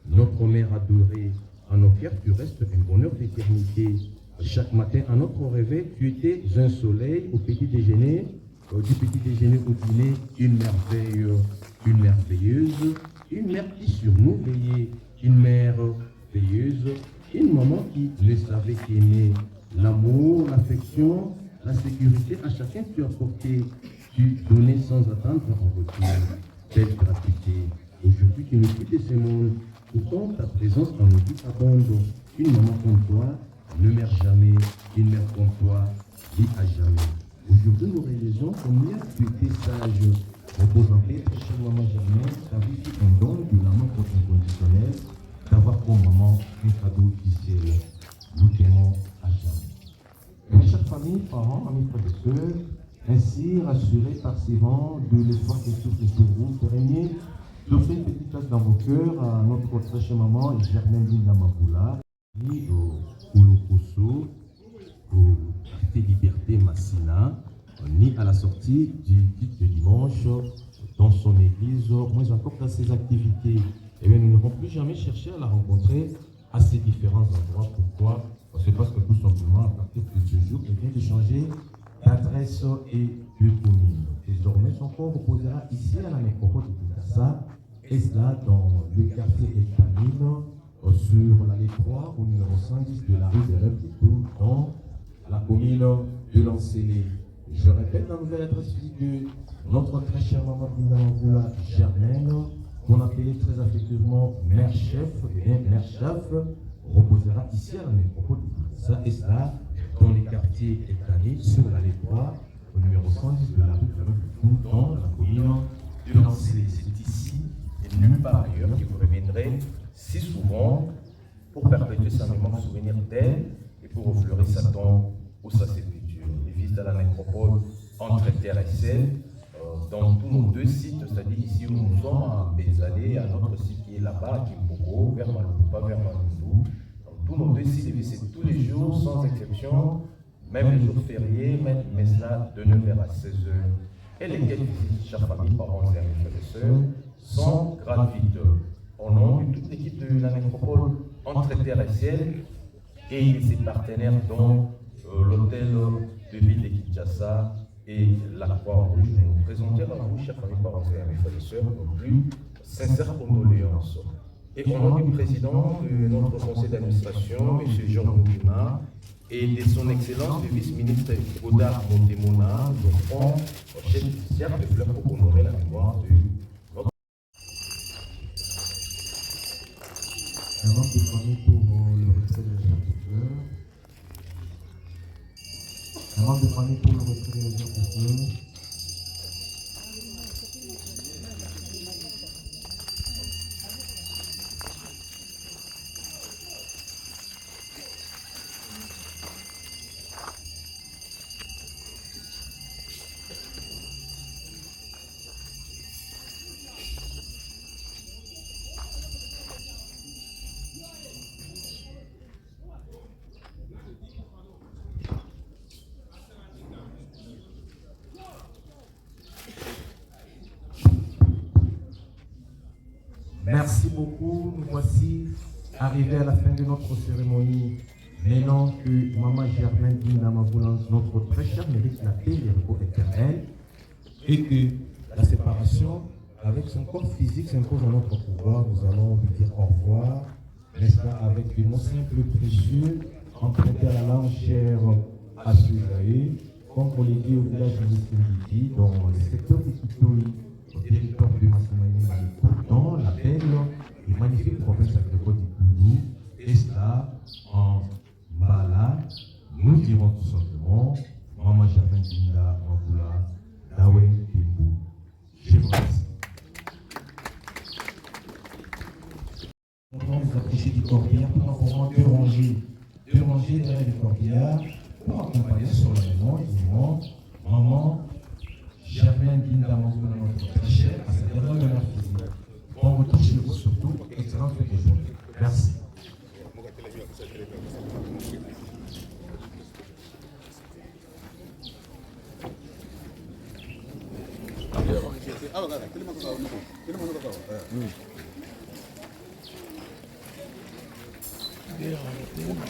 notre mère adorée. À nos cœurs, tu restes un bonheur d'éternité. Chaque matin, à notre réveil, tu étais un soleil au petit déjeuner, du petit déjeuner au dîner, une merveille, une merveilleuse, une mère qui sur nous veillait, une mère veilleuse, une maman qui ne savait qu'aimer. L'amour, l'affection, la sécurité, à chacun tu apportais, tu donnais sans attendre en retour. Belle gratuité. Aujourd'hui, tu nous quittes de ce monde. Pourtant, ta présence en nous dit abonde. Une maman comme toi ne meurt jamais. Une mère comme toi vit à jamais. Aujourd'hui, nous réalisons combien tu étais sage. Repose en paix, très chère maman Germaine, ta vie fut un don de l'amour inconditionnel, d'avoir comme maman un cadeau du ciel. Nous t'aimons à jamais. Mes chères familles, parents, amis, frères et sœurs, ainsi rassurés par ces vents de l'espoir qui souffle sur vous, permettez d'offrir une petite place dans vos cœurs à notre très chère maman Germaine Binda Mavula, ni au Kouloukoso, au quartier Liberté Massina, ni à la sortie du culte de dimanche dans son église, moins encore dans ses activités. Et bien, nous n'aurons plus jamais cherché à la rencontrer à ces différents endroits. Pourquoi? C'est parce que tout simplement, à partir de ce jour, elle vient de changer d'adresse et de commune. Désormais, son corps reposera ici à la nécropole de Kinshasa, et cela dans le quartier Etamine, sur l'allée 3, au numéro 110 de la rue des Rêves de Toul, dans la commune de Lancélé. Je répète la nouvelle adresse de notre très chère maman Binda Germaine, qu'on appelait très affectueusement mère chef, et bien mère chef, reposera ici à la métropole de Kinshasa, et cela dans les quartiers Etani, sur l'allée 3, au numéro 110 de la rue de Toul, dans la commune de Lancélé. C'est ici et nulle part ailleurs que vous reviendrez si souvent pour perpétuer sa mémoire, souvenir d'elle et pour offrir sa tombe ou sa sépulture. Les visites à la nécropole entre terre et ciel, dans tous nos deux sites, c'est-à-dire ici où nous sommes à Bézalé, à notre site qui est là-bas, à Kimpoko, vers Maloupa, vers Maloundou. Dans tous nos deux sites, les visites tous les jours, sans exception, même les jours fériés, mais cela de 9h à 16h. Et lesquelles visites, chères familles, parents et amis, frères et sœurs, sont gratuites. Au nom de toute l'équipe de la nécropole entre terre et ciel et ses partenaires dont l'hôtel de ville de Kinshasa et la Croix-Rouge, nous présenter à vous, chers familles, parents et amis, frères et sœurs, nos plus sincères condoléances. Et au nom du président de notre conseil d'administration, M. Jean Moukina, et de son excellence, le vice-ministre Godard Montemona, nous offrons au chef judiciaire de fleurs pour honorer la mémoire de notre un membre de famille pour le retrait de l'agent. Un membre de famille pour le retrait de l'agent. Merci beaucoup. Nous voici arrivés à la fin de notre cérémonie Maintenant que Maman Germaine Binda Mavoula, notre très cher, mérite la paix et le repos éternel, et que la séparation avec son corps physique s'impose à notre pouvoir, nous allons lui dire au revoir, n'est-ce pas, avec des mots simples et précieux, empruntés à la langue chère à Sugaï, comme on l'a dit au village de Nissimidi, dans le secteur de Kitoui, au territoire de Massoumani, dans la belle et magnifique province agricole du Koulou, et cela en Mbala, nous dirons tout simplement, Maman Germaine Binda Mavoula, Dawe Pembou. Je vous remercie. On va vous approcher du corbillard pour avoir deux rangées derrière le corbillard pour accompagner solennellement et vivement Maman Germaine Binda Mavoula, notre très chère, à sa dernière demeure physique. Bon retour chez vous surtout, excellente fête de journée. Merci.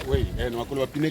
Oui, nous avons un peu de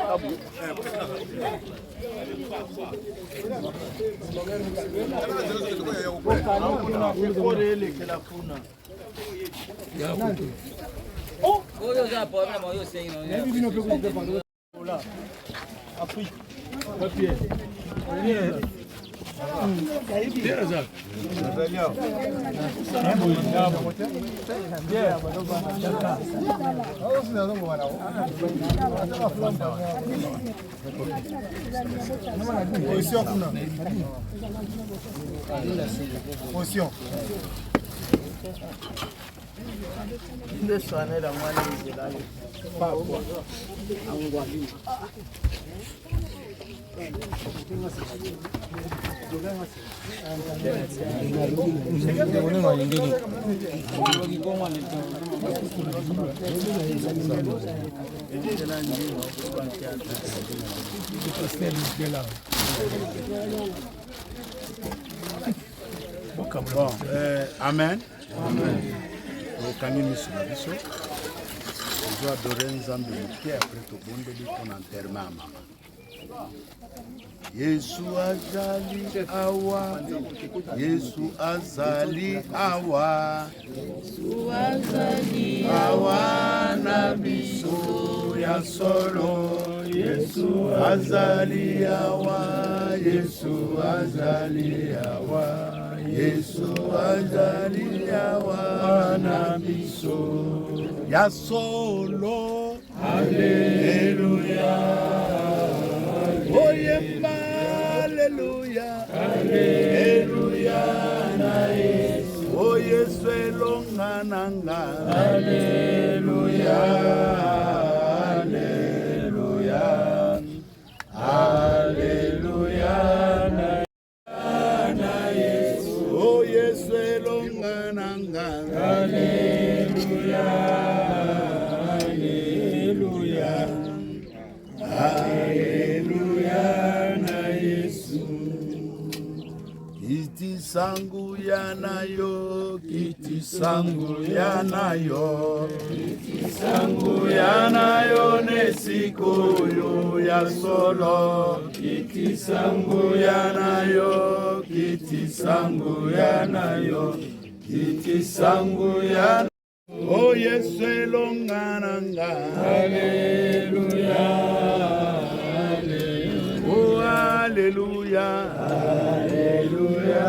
Bon, amen. Amen. Je dois adorer Nzambe moke après tobondeli mpona enterrement ya mama. Yesu azali awa, Yesu azali awa, Yesu azali awa na biso ya solo. Yesu azali awa, Yesu azali awa, Yesu azali awa na biso ya solo. Alleluia. Oyemba, alleluia. Alleluia na Yesu. O Yesu elonga nanga. Alleluia. Alleluia. Alleluia na Yesu. O Yesu elonga nanga. Alleluia. Alleluia na Yesu. Kiti sangu ya nayo, kiti sangu ya nayo, kiti sangu ya nayo nesiko yo ya solo. Kiti sangu ya nayo, kiti sangu ya nayo, kiti sangu ya nayo. Oh Yesu elonga nanga. Alleluia. Oh alleluia. Alleluia.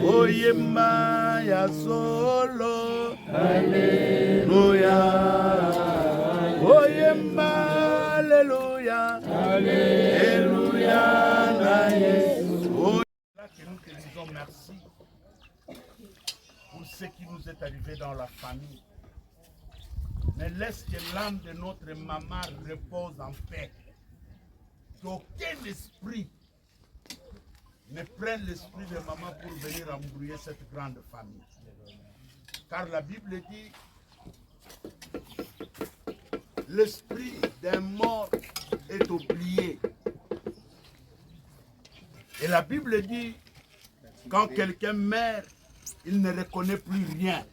Oh yemba ya solo. Alleluia. Oh yemba alleluia. Alleluia na Yesu. Oh là que nous te disons merci pour ce qui nous est arrivé dans la famille. Mais laisse que l'âme de notre maman repose en paix. Qu'aucun esprit ne prenne l'esprit de maman pour venir embrouiller cette grande famille. Car la Bible dit, l'esprit d'un mort est oublié. Et la Bible dit, quand quelqu'un meurt, il ne reconnaît plus rien.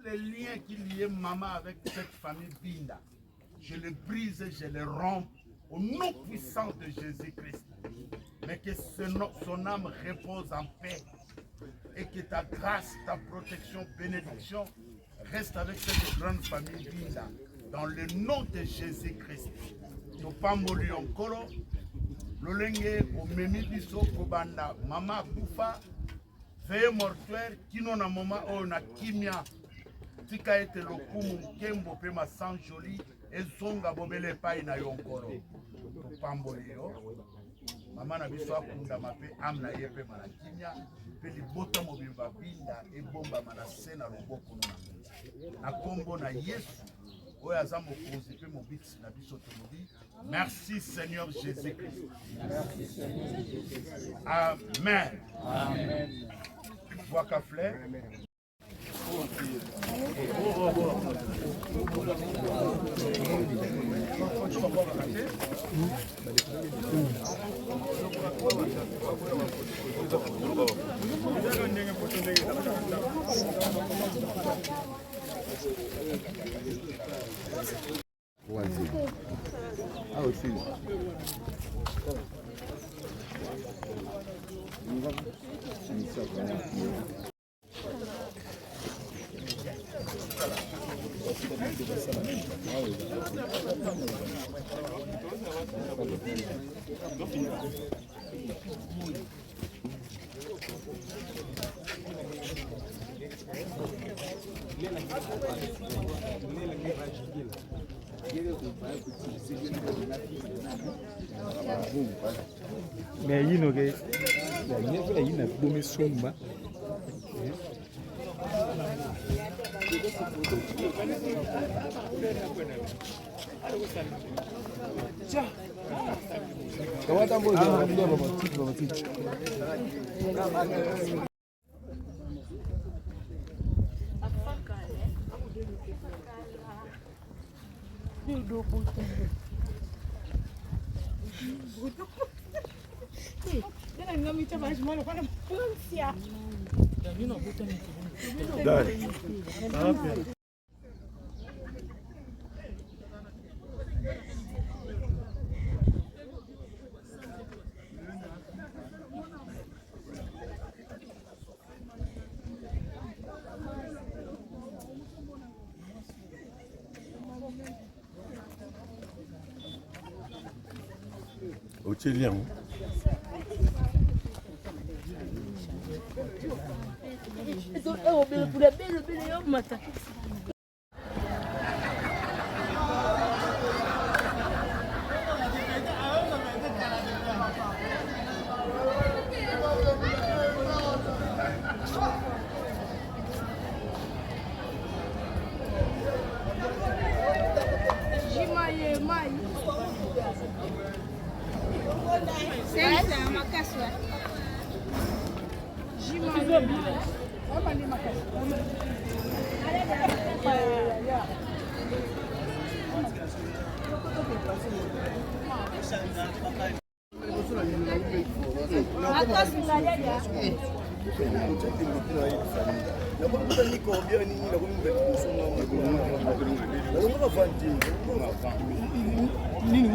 Les liens qui liaient maman avec cette famille Binda, je les brise et je les romps au nom puissant de Jésus-Christ. Mais que son âme repose en paix et que ta grâce, ta protection, bénédiction reste avec cette grande famille Binda. Dans le nom de Jésus-Christ. Topamboli onkolo, lolenge omemi biso kobanda mama kufa, veye mortuaire kino na mama o na kimia. Tika ete lokumu nkembo pe masan joli ezonga bobele pai na yonkolo. Topamboli yo. Mama na biso akundama pe amna ye pe malakimia pe libota mobimba Binda ebomba manase na loboko na kombo na Yesu oyo aza mokonzi pe mobitisi na biso tomodi. Merci Seigneur Jésus-Christ. Amen. Amen. Waka fleur. Mais il y a une somba. Otilian. Nini